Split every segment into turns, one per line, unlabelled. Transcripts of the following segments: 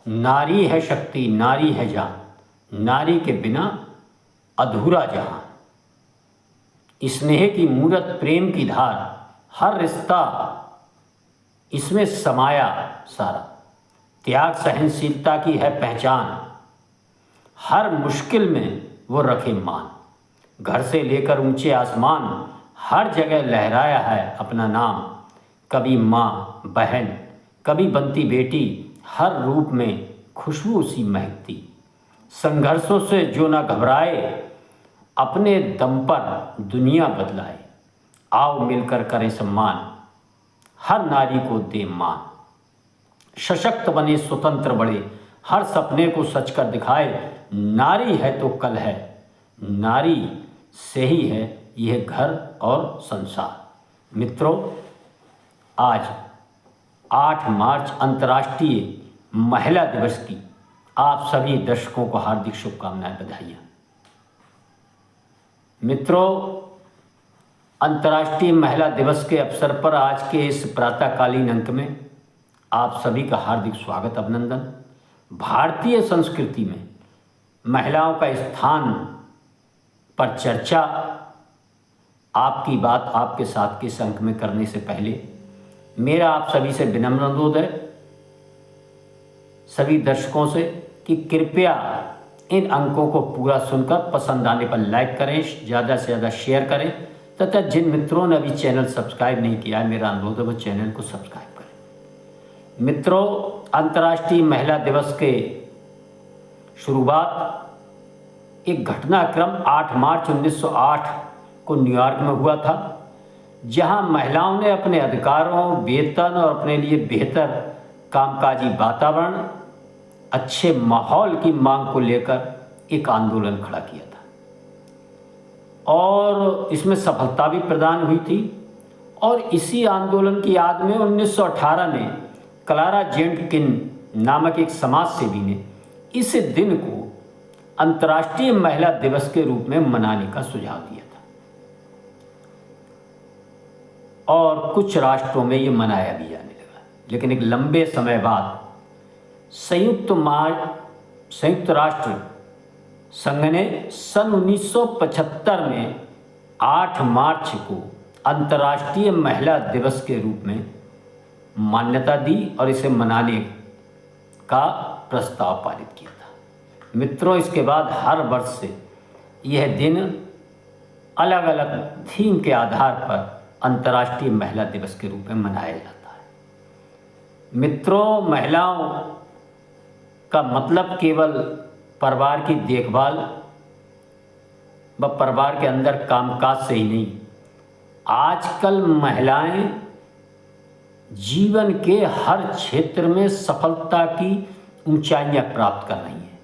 नारी है शक्ति, नारी है जान, नारी के बिना अधूरा जहान। स्नेह की मूरत, प्रेम की धार, हर रिश्ता इसमें समाया सारा। त्याग सहनशीलता की है पहचान, हर मुश्किल में वो रखे मान। घर से लेकर ऊंचे आसमान, हर जगह लहराया है अपना नाम। कभी माँ बहन, कभी बनती बेटी, हर रूप में खुशबू सी महकती। संघर्षों से जो ना घबराए, अपने दम पर दुनिया बदलाए। आओ मिलकर करें सम्मान, हर नारी को दे मान। सशक्त बने, स्वतंत्र बढ़े, हर सपने को सच कर दिखाए। नारी है तो कल है, नारी से ही है यह घर और संसार। मित्रों, आज 8 मार्च अंतर्राष्ट्रीय महिला दिवस की आप सभी दर्शकों को हार्दिक शुभकामनाएं, बधाइयाँ। मित्रों, अंतर्राष्ट्रीय महिला दिवस के अवसर पर आज के इस प्रातःकालीन अंक में आप सभी का हार्दिक स्वागत, अभिनंदन। भारतीय संस्कृति में महिलाओं का स्थान पर चर्चा, आपकी बात आपके साथ के इस अंक में करने से पहले मेरा आप सभी से विनम्र अनुरोध है, सभी दर्शकों से, कि कृपया इन अंकों को पूरा सुनकर पसंद आने पर लाइक करें, ज़्यादा से ज़्यादा शेयर करें, तथा जिन मित्रों ने अभी चैनल सब्सक्राइब नहीं किया है, मेरा अनुरोध है वो चैनल को सब्सक्राइब करें। मित्रों, अंतर्राष्ट्रीय महिला दिवस के शुरुआत एक घटनाक्रम 8 मार्च 1908 को न्यूयॉर्क में हुआ था, जहां महिलाओं ने अपने अधिकारों, वेतन और अपने लिए बेहतर कामकाजी वातावरण, अच्छे माहौल की मांग को लेकर एक आंदोलन खड़ा किया था और इसमें सफलता भी प्रदान हुई थी। और इसी आंदोलन की याद में 1918 में क्लारा जेटकिन नामक एक समाज सेवी ने इस दिन को अंतर्राष्ट्रीय महिला दिवस के रूप में मनाने का सुझाव दिया था और कुछ राष्ट्रों में ये मनाया भी जाने लगा। लेकिन एक लंबे समय बाद संयुक्त राष्ट्र संघ ने सन 1975 में 8 मार्च को अंतर्राष्ट्रीय महिला दिवस के रूप में मान्यता दी और इसे मनाने का प्रस्ताव पारित किया था। मित्रों, इसके बाद हर वर्ष से यह दिन अलग अलग थीम के आधार पर अंतर्राष्ट्रीय महिला दिवस के रूप में मनाया जाता है। मित्रों, महिलाओं का मतलब केवल परिवार की देखभाल व परिवार के अंदर कामकाज से ही नहीं, आजकल महिलाएं जीवन के हर क्षेत्र में सफलता की ऊंचाइयां प्राप्त कर रही हैं।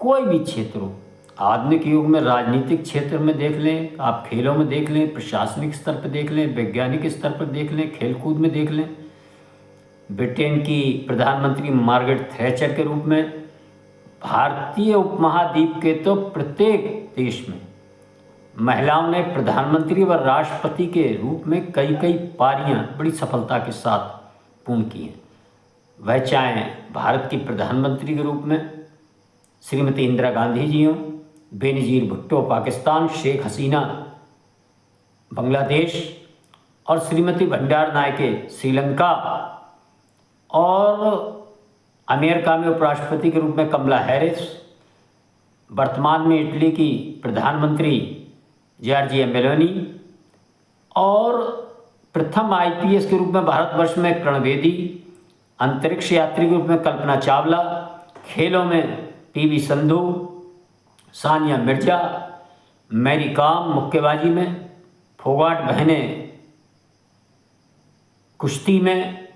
कोई भी क्षेत्र हो, आधुनिक युग में राजनीतिक क्षेत्र में देख लें, आप खेलों में देख लें, प्रशासनिक स्तर पर देख लें, वैज्ञानिक स्तर पर देख लें, खेलकूद में देख लें। ब्रिटेन की प्रधानमंत्री मार्गरेट थैचर के रूप में, भारतीय उपमहाद्वीप के तो प्रत्येक देश में महिलाओं ने प्रधानमंत्री व राष्ट्रपति के रूप में कई कई पारियां बड़ी सफलता के साथ पूर्ण की हैं। वह चाहे भारत की प्रधानमंत्री के रूप में श्रीमती इंदिरा गांधी जी हों, बेनज़ीर भुट्टो पाकिस्तान, शेख हसीना बांग्लादेश और श्रीमती भंडार नायके श्रीलंका, और अमेरिका में उपराष्ट्रपति के रूप में कमला हैरिस, वर्तमान में इटली की प्रधानमंत्री जॉर्जिया मेलोनी, और प्रथम आईपीएस के रूप में भारतवर्ष में किरण बेदी, अंतरिक्ष यात्री के रूप में कल्पना चावला, खेलों में पीवी संधू, सानिया मिर्जा, मैरी कॉम मुक्केबाजी में, फोगाट बहनें कुश्ती में,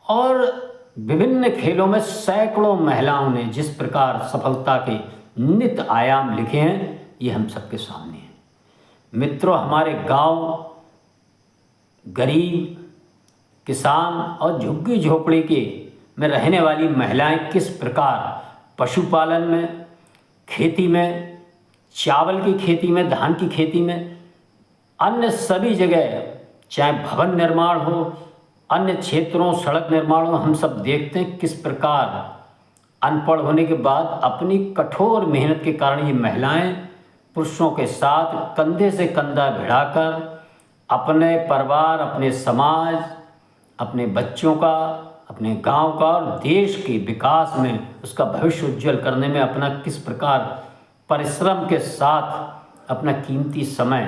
और विभिन्न खेलों में सैकड़ों महिलाओं ने जिस प्रकार सफलता के नित आयाम लिखे हैं, ये हम सबके सामने हैं। मित्रों, हमारे गांव, गरीब, किसान और झुग्गी झोपड़ी के में रहने वाली महिलाएं किस प्रकार पशुपालन में, खेती में, चावल की खेती में, धान की खेती में, अन्य सभी जगह, चाहे भवन निर्माण हो, अन्य क्षेत्रों, सड़क निर्माण हो, हम सब देखते हैं किस प्रकार अनपढ़ होने के बाद अपनी कठोर मेहनत के कारण ये महिलाएं पुरुषों के साथ कंधे से कंधा भिड़ाकर अपने परिवार, अपने समाज, अपने बच्चों का, अपने गांव का और देश के विकास में, उसका भविष्य उज्जवल करने में अपना किस प्रकार परिश्रम के साथ अपना कीमती समय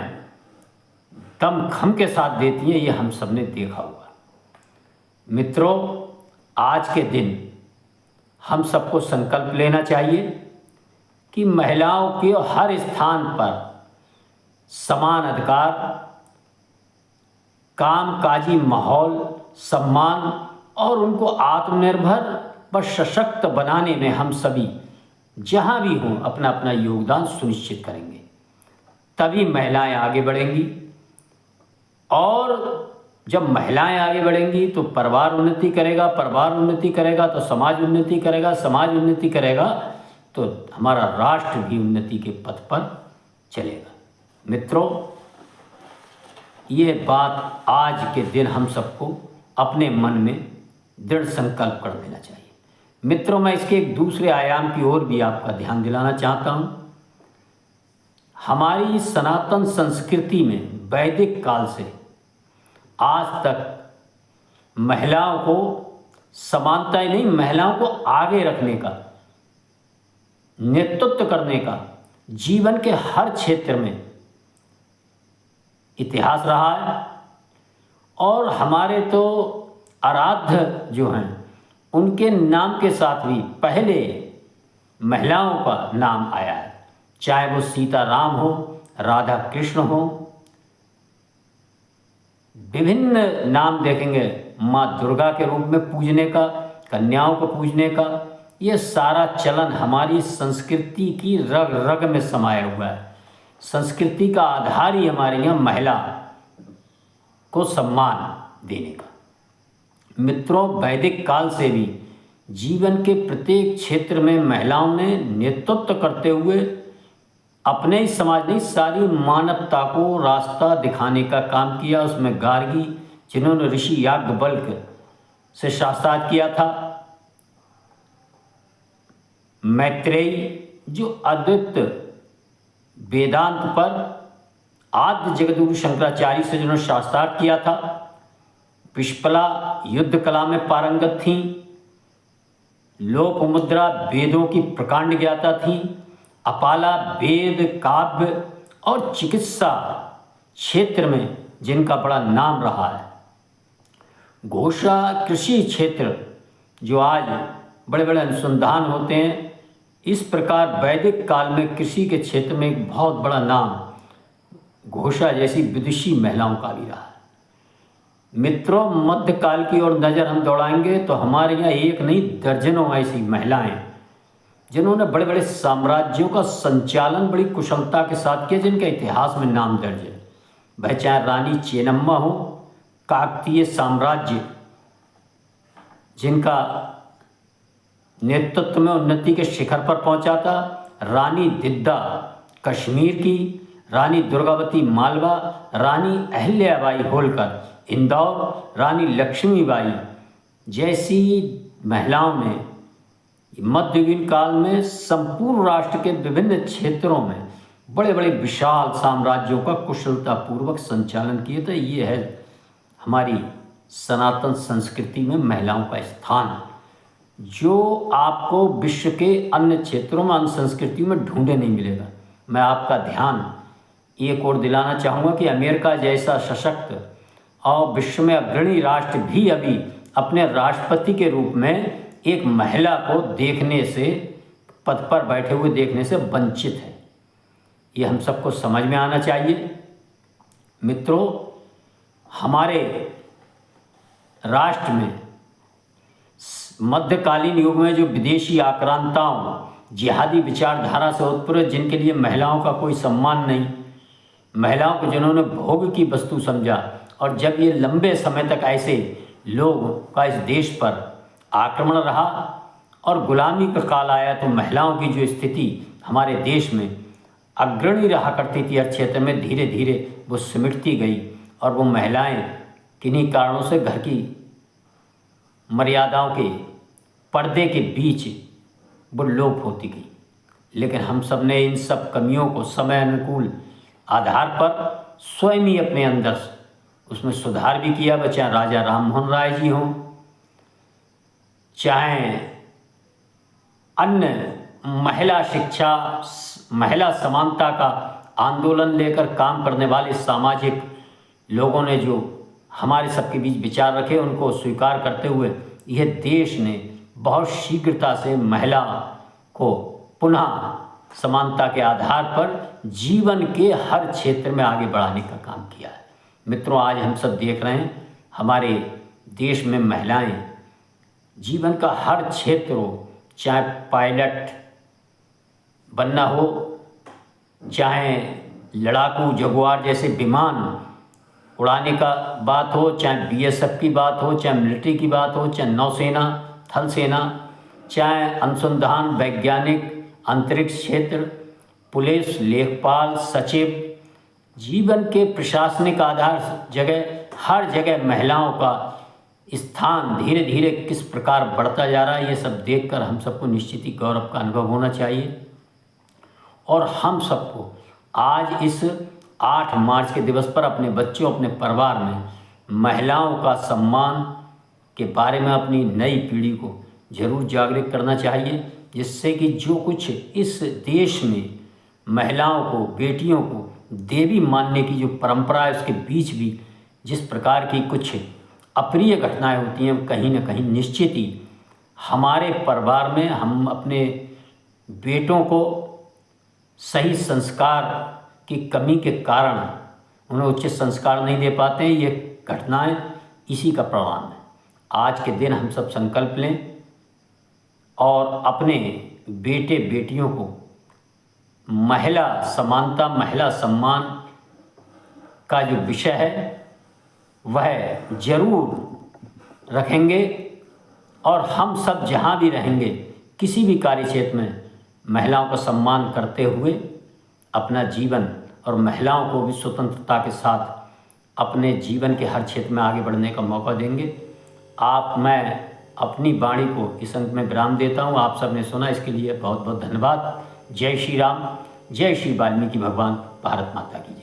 दम खम के साथ देती हैं, ये हम सब ने देखा हुआ। मित्रों, आज के दिन हम सबको संकल्प लेना चाहिए कि महिलाओं के हर स्थान पर समान अधिकार, कामकाजी माहौल, सम्मान और उनको आत्मनिर्भर व सशक्त बनाने में हम सभी जहाँ भी हों अपना अपना योगदान सुनिश्चित करेंगे। तभी महिलाएं आगे बढ़ेंगी, और जब महिलाएं आगे बढ़ेंगी तो परिवार उन्नति करेगा, परिवार उन्नति करेगा तो समाज उन्नति करेगा, समाज उन्नति करेगा तो हमारा राष्ट्र भी उन्नति के पथ पर चलेगा। मित्रों, ये बात आज के दिन हम सबको अपने मन में दृढ़ संकल्प कर लेना चाहिए। मित्रों, मैं इसके एक दूसरे आयाम की ओर भी आपका ध्यान दिलाना चाहता हूँ। हमारी सनातन संस्कृति में वैदिक काल से आज तक महिलाओं को समानता ही नहीं, महिलाओं को आगे रखने का, नेतृत्व करने का जीवन के हर क्षेत्र में इतिहास रहा है। और हमारे तो आराध्य जो हैं उनके नाम के साथ भी पहले महिलाओं का नाम आया है, चाहे वो सीता राम हो, राधा कृष्ण हो, विभिन्न नाम देखेंगे, माँ दुर्गा के रूप में पूजने का, कन्याओं को पूजने का, ये सारा चलन हमारी संस्कृति की रग रग में समाया हुआ है। संस्कृति का आधार ही हमारे यहाँ महिला को सम्मान देने का। मित्रों, वैदिक काल से भी जीवन के प्रत्येक क्षेत्र में महिलाओं ने नेतृत्व करते हुए अपने ही समाज नहीं, सारी मानवता को रास्ता दिखाने का काम किया। उसमें गार्गी, जिन्होंने ऋषि याज्ञवल्क्य से शास्त्रार्थ किया था, मैत्रेयी जो अद्वैत वेदांत पर आद्य जगद्गुरु शंकराचार्य से जिन्होंने शास्त्रार्थ किया था, पिष्पला युद्ध कला में पारंगत थीं, लोपमुद्रा वेदों की प्रकांड ज्ञाता थीं, अपाला वेद, काव्य और चिकित्सा क्षेत्र में जिनका बड़ा नाम रहा है, घोषा कृषि क्षेत्र जो आज बड़े बड़े अनुसंधान होते हैं, इस प्रकार वैदिक काल में कृषि के क्षेत्र में एक बहुत बड़ा नाम घोषा जैसी विदुषी महिलाओं का भी रहा है। मित्रों, मध्यकाल की ओर नज़र हम दौड़ाएंगे तो हमारे यहाँ एक नहीं दर्जनों ऐसी महिलाएं जिन्होंने बड़े बड़े साम्राज्यों का संचालन बड़ी कुशलता के साथ किया, जिनका इतिहास में नाम दर्ज है। वह चाहे रानी चेन्नम्मा हो, काकतीय साम्राज्य जिनका नेतृत्व में उन्नति के शिखर पर पहुंचा था, रानी दिद्दा कश्मीर की, रानी दुर्गावती मालवा, रानी अहिल्याबाई होलकर इंदौर, रानी लक्ष्मीबाई जैसी महिलाओं ने मध्ययुगीन काल में संपूर्ण राष्ट्र के विभिन्न क्षेत्रों में बड़े बड़े विशाल साम्राज्यों का कुशलतापूर्वक संचालन किए थे। ये है हमारी सनातन संस्कृति में महिलाओं का स्थान, जो आपको विश्व के अन्य क्षेत्रों में, अन्य संस्कृतियों में ढूंढे नहीं मिलेगा। मैं आपका ध्यान एक और दिलाना चाहूँगा कि अमेरिका जैसा सशक्त और विश्व में अग्रणी राष्ट्र भी अभी अपने राष्ट्रपति के रूप में एक महिला को देखने से, पद पर बैठे हुए देखने से वंचित है। ये हम सबको समझ में आना चाहिए। मित्रों, हमारे राष्ट्र में मध्यकालीन युग में जो विदेशी आक्रांताओं, जिहादी विचारधारा से उत्पन्न, जिनके लिए महिलाओं का कोई सम्मान नहीं, महिलाओं को जिन्होंने भोग की वस्तु समझा, और जब ये लंबे समय तक ऐसे लोगों का इस देश पर आक्रमण रहा और गुलामी का काल आया, तो महिलाओं की जो स्थिति हमारे देश में अग्रणी रहा करती थी हर क्षेत्र में, धीरे धीरे वो सिमटती गई, और वो महिलाएं किन्हीं कारणों से घर की मर्यादाओं के पर्दे के बीच वो लोप होती गई। लेकिन हम सब ने इन सब कमियों को समय अनुकूल आधार पर स्वयं ही अपने अंदर उसमें सुधार भी किया। वह चाहे राजा राम मोहन राय जी हों, चाहे अन्य महिला शिक्षा, महिला समानता का आंदोलन लेकर काम करने वाले सामाजिक लोगों ने जो हमारे सबके बीच विचार रखे, उनको स्वीकार करते हुए यह देश ने बहुत शीघ्रता से महिला को पुनः समानता के आधार पर जीवन के हर क्षेत्र में आगे बढ़ाने का काम किया है। मित्रों, आज हम सब देख रहे हैं हमारे देश में महिलाएं जीवन का हर क्षेत्र हो, चाहे पायलट बनना हो, चाहे लड़ाकू जगुआर जैसे विमान उड़ाने का बात हो, चाहे बीएसएफ की बात हो, चाहे मिलिट्री की बात हो, चाहे नौसेना, थल सेना, चाहे अनुसंधान, वैज्ञानिक, अंतरिक्ष क्षेत्र, पुलिस, लेखपाल, सचिव, जीवन के प्रशासनिक आधार जगह हर जगह महिलाओं का स्थान धीरे धीरे किस प्रकार बढ़ता जा रहा है, ये सब देखकर हम सबको निश्चित ही गौरव का अनुभव होना चाहिए। और हम सबको आज इस 8 मार्च के दिवस पर अपने बच्चों, अपने परिवार में महिलाओं का सम्मान के बारे में अपनी नई पीढ़ी को जरूर जागरूक करना चाहिए, जिससे कि जो कुछ इस देश में महिलाओं को, बेटियों को देवी मानने की जो परंपरा है, उसके बीच भी जिस प्रकार की कुछ अप्रिय घटनाएं होती हैं, कहीं ना कहीं निश्चित ही हमारे परिवार में हम अपने बेटों को सही संस्कार की कमी के कारण उन्हें उचित संस्कार नहीं दे पाते हैं। ये घटनाएं इसी का परिणाम है। आज के दिन हम सब संकल्प लें और अपने बेटे बेटियों को महिला समानता, महिला सम्मान का जो विषय है वह जरूर रखेंगे, और हम सब जहाँ भी रहेंगे, किसी भी कार्य क्षेत्र में महिलाओं का सम्मान करते हुए अपना जीवन और महिलाओं को भी स्वतंत्रता के साथ अपने जीवन के हर क्षेत्र में आगे बढ़ने का मौका देंगे। मैं अपनी वाणी को इस अंक में विराम देता हूँ। आप सबने सुना, इसके लिए बहुत बहुत धन्यवाद। जय श्री राम, जय श्री वाल्मीकि भगवान। भारत माता की जय।